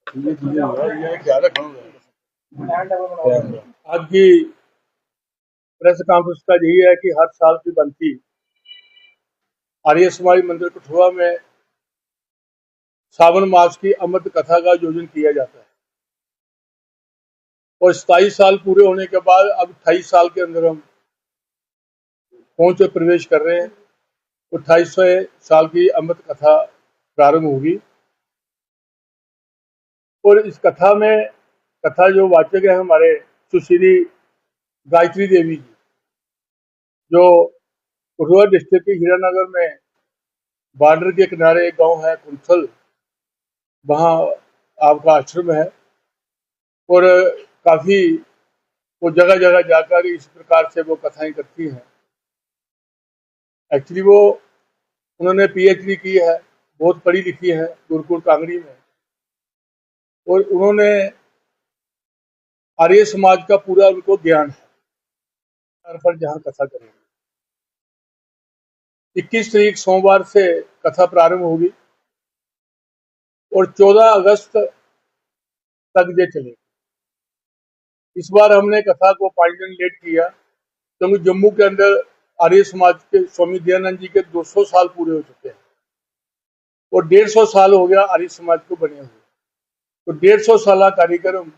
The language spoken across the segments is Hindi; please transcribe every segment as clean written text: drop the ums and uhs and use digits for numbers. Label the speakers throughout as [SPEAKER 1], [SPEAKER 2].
[SPEAKER 1] आज की प्रेस कॉन्फ्रेंस का यही है कि हर साल की बनती आर्य समाज मंदिर कठुआ में सावन मास की अमृत कथा का आयोजन किया जाता है और 27 साल पूरे होने के बाद अब 28 साल के अंदर हम पहुंच प्रवेश कर रहे हैं। 28वें साल की अमृत कथा प्रारंभ होगी और इस कथा जो वाचक है हमारे सुश्री गायत्री देवी जी, जो कठुआ डिस्ट्रिक्ट के हीरानगर में बॉर्डर के किनारे एक गांव है कुंथल, वहाँ आपका आश्रम है और काफी वो जगह जगह जाकर इस प्रकार से वो कथाएं करती हैं। एक्चुअली वो उन्होंने पीएचडी की है, बहुत पढ़ी लिखी है गुरुकुल कांगड़ी में, और उन्होंने आर्य समाज का पूरा उनको ज्ञान है। पर जहाँ कथा करेंगे 21 तारीख सोमवार से कथा प्रारंभ होगी और 14 अगस्त तक ये चलेगी। इस बार हमने कथा को 5 दिन लेट किया क्योंकि जम्मू के अंदर आर्य समाज के स्वामी दयानंद जी के 200 साल पूरे हो चुके हैं और 150 साल हो गया आर्य समाज को बने हुए। तो 150 साल कार्यक्रम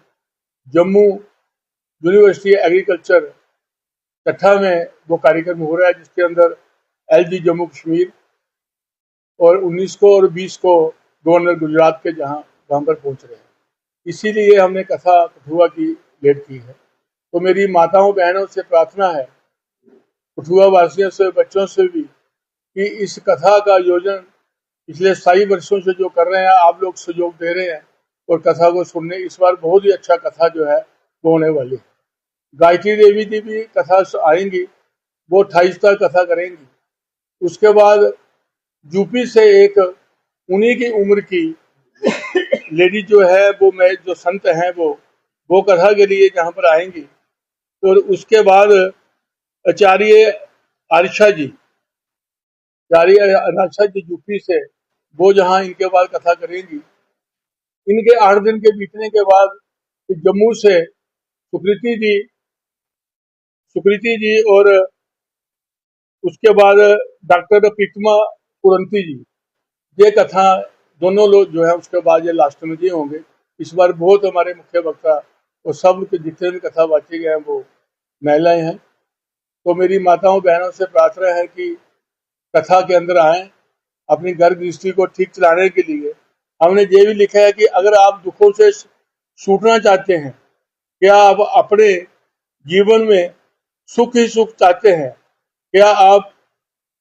[SPEAKER 1] जम्मू यूनिवर्सिटी एग्रीकल्चर कथा में वो कार्यक्रम हो रहा है, जिसके अंदर एलजी जम्मू कश्मीर और 19 को और 20 को गवर्नर गुजरात के वहां पर पहुंच रहे हैं। इसीलिए हमने कथा कठुआ की लेट की है। तो मेरी माताओं बहनों से प्रार्थना है, कठुआ वासियों से, बच्चों से भी, कि इस कथा का आयोजन पिछले 27 वर्षों से जो कर रहे हैं, आप लोग सहयोग दे रहे हैं और कथा को सुनने, इस बार बहुत ही अच्छा कथा जो है वो होने वाली है। गायत्री देवी जी भी कथा आएंगी, वो 28 तक कथा करेंगी। उसके बाद यूपी से एक उन्हीं की उम्र की लेडी जो है वो जो संत हैं वो कथा के लिए जहाँ पर आएंगी। और उसके बाद आचार्य आरिशा जी यूपी से, वो जहाँ इनके बाद कथा करेंगी। इनके 8 दिन के बीतने के बाद जम्मू से सुकृति जी और उसके बाद डॉक्टर प्रीतमा पुरंती जी, ये कथा दोनों लोग जो है उसके बाद ये लास्ट में ये होंगे। इस बार बहुत हमारे मुख्य वक्ता और सब के जितने भी कथा वाचे गए हैं वो महिलाएं हैं। तो मेरी माताओं बहनों से प्रार्थना है कि कथा के अंदर आए, अपनी घर गृहस्थी को ठीक चलाने के लिए। हमने ये भी लिखा है कि अगर आप दुखों से छूटना चाहते हैं, क्या आप अपने जीवन में सुख ही सुख चाहते हैं, क्या आप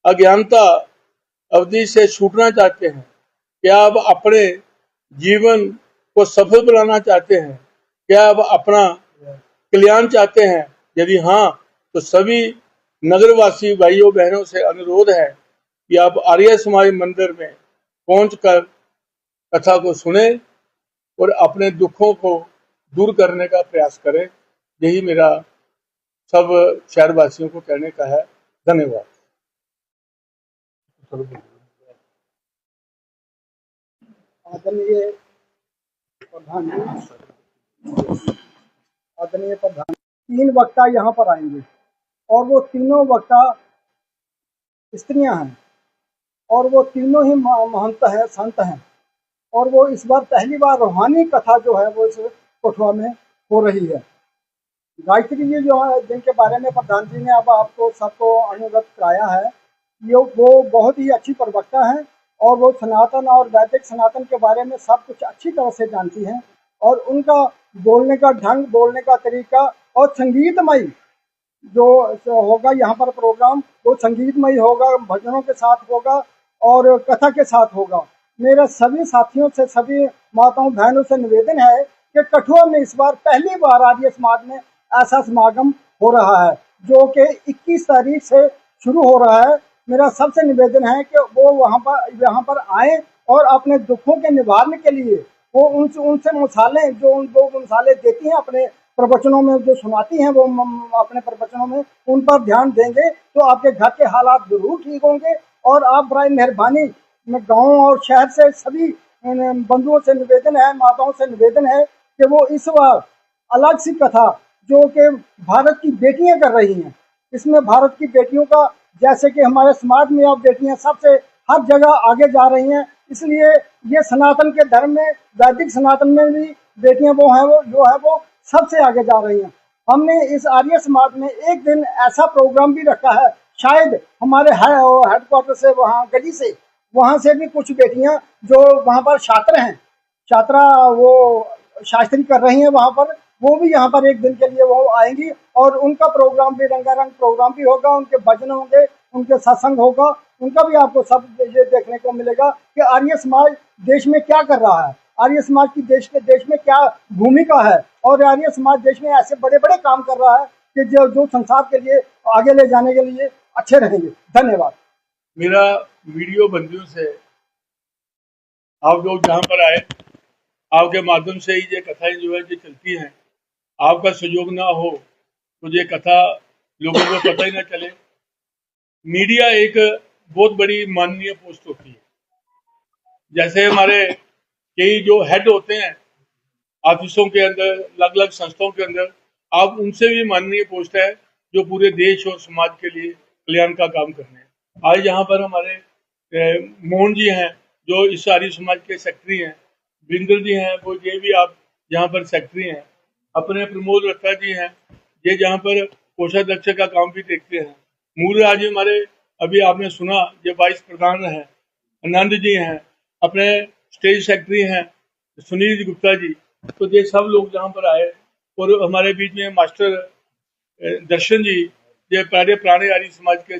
[SPEAKER 1] अज्ञानता अवधि से छूटना चाहते हैं, क्या आप अपने जीवन को सफल बनाना चाहते हैं, क्या आप अपना कल्याण चाहते हैं? यदि हाँ, तो सभी नगरवासी भाइयों बहनों से अनुरोध है कि आप आर्य समाज मंदिर में पहुंचकर कथा को सुने और अपने दुखों को दूर करने का प्रयास करें। यही मेरा सब शहरवासियों को कहने का है। धन्यवाद।
[SPEAKER 2] आदरणीय प्रधान 3 वक्ता यहाँ पर आएंगे और वो तीनों वक्ता स्त्रियां हैं और वो तीनों ही महंत हैं, संत हैं, और वो इस बार पहली बार रूहानी कथा जो है वो इस कठुआ में हो रही है। गायत्री जी जो है, जिनके बारे में प्रधान जी ने अब आपको सबको अवगत कराया है, ये वो बहुत ही अच्छी प्रवक्ता हैं और वो सनातन और वैदिक सनातन के बारे में सब कुछ अच्छी तरह से जानती हैं और उनका बोलने का ढंग, बोलने का तरीका और संगीतमय जो होगा यहाँ पर प्रोग्राम, वो संगीतमय होगा, भजनों के साथ होगा और कथा के साथ होगा। मेरे सभी साथियों से, सभी माताओं बहनों से निवेदन है कि कठुआ में इस बार पहली बार आर्य समाज में ऐसा समागम हो रहा है जो कि 21 तारीख से शुरू हो रहा है। मेरा सबसे निवेदन है कि वो यहाँ पर आए और अपने दुखों के निवारण के लिए वो उनसे मसाले जो उनको मसाले देती हैं अपने प्रवचनों में, जो सुनाती हैं वो अपने प्रवचनों में, उन पर ध्यान देंगे तो आपके घर के हालात जरूर ठीक होंगे और आप बराए मेहरबानी में गाँव और शहर से सभी बंधुओं से निवेदन है, माताओं से निवेदन है कि वो इस बार अलग सी कथा जो कि भारत की बेटियां कर रही हैं, इसमें भारत की बेटियों का, जैसे कि हमारे समाज में अब बेटियां सबसे हर जगह आगे जा रही हैं, इसलिए ये सनातन के धर्म में, वैदिक सनातन में भी बेटियां वो हैं, वो जो है वो सबसे आगे जा रही हैं। हमने इस आर्य समाज में एक दिन ऐसा प्रोग्राम भी रखा है, शायद हमारे हेडक्वार्टर से, वहाँ गली से, वहाँ से भी कुछ बेटियां जो वहाँ पर छात्र हैं, छात्रा वो शास्त्री कर रही हैं वहाँ पर, वो भी यहाँ पर एक दिन के लिए वो आएंगी और उनका प्रोग्राम भी, रंगारंग प्रोग्राम भी होगा, उनके भजन होंगे, उनके सत्संग होगा, उनका भी आपको सब ये देखने को मिलेगा कि आर्य समाज देश में क्या कर रहा है, आर्य समाज की देश में क्या भूमिका है, और आर्य समाज देश में ऐसे बड़े बड़े काम कर रहा है कि जो संसार के लिए आगे ले जाने के लिए अच्छे रहेंगे। धन्यवाद।
[SPEAKER 1] मेरा वीडियो बंधुओं से आप लोग जहाँ पर आए, आपके माध्यम से ही ये कथाएं जो है जो चलती हैं, आपका सहयोग ना हो तो ये कथा लोगों को पता ही ना चले। मीडिया एक बहुत बड़ी माननीय पोस्ट होती है। जैसे हमारे कई जो हेड होते हैं ऑफिसों के अंदर, अलग अलग संस्थाओं के अंदर, आप उनसे भी माननीय पोस्ट है जो पूरे देश और समाज के लिए कल्याण का काम कर रहे हैं। आज यहाँ पर हमारे मोहन जी हैं जो इस आर्य समाज के सेक्रेटरी हैं, बिंदल जी हैं, वो ये भी आप यहाँ पर सेक्रेटरी हैं, अपने प्रमोद रत्ता जी हैं, ये जहाँ पर कोषाध्यक्ष का काम भी देखते हैं। मूल राज हमारे अभी आपने सुना ये वाइस प्रधान हैं, आनंद जी हैं, अपने स्टेज सेक्रेटरी हैं सुनील गुप्ता जी। तो ये सब लोग जहाँ पर आए, और हमारे बीच में मास्टर दर्शन जी, ये पुराने आर्य समाज के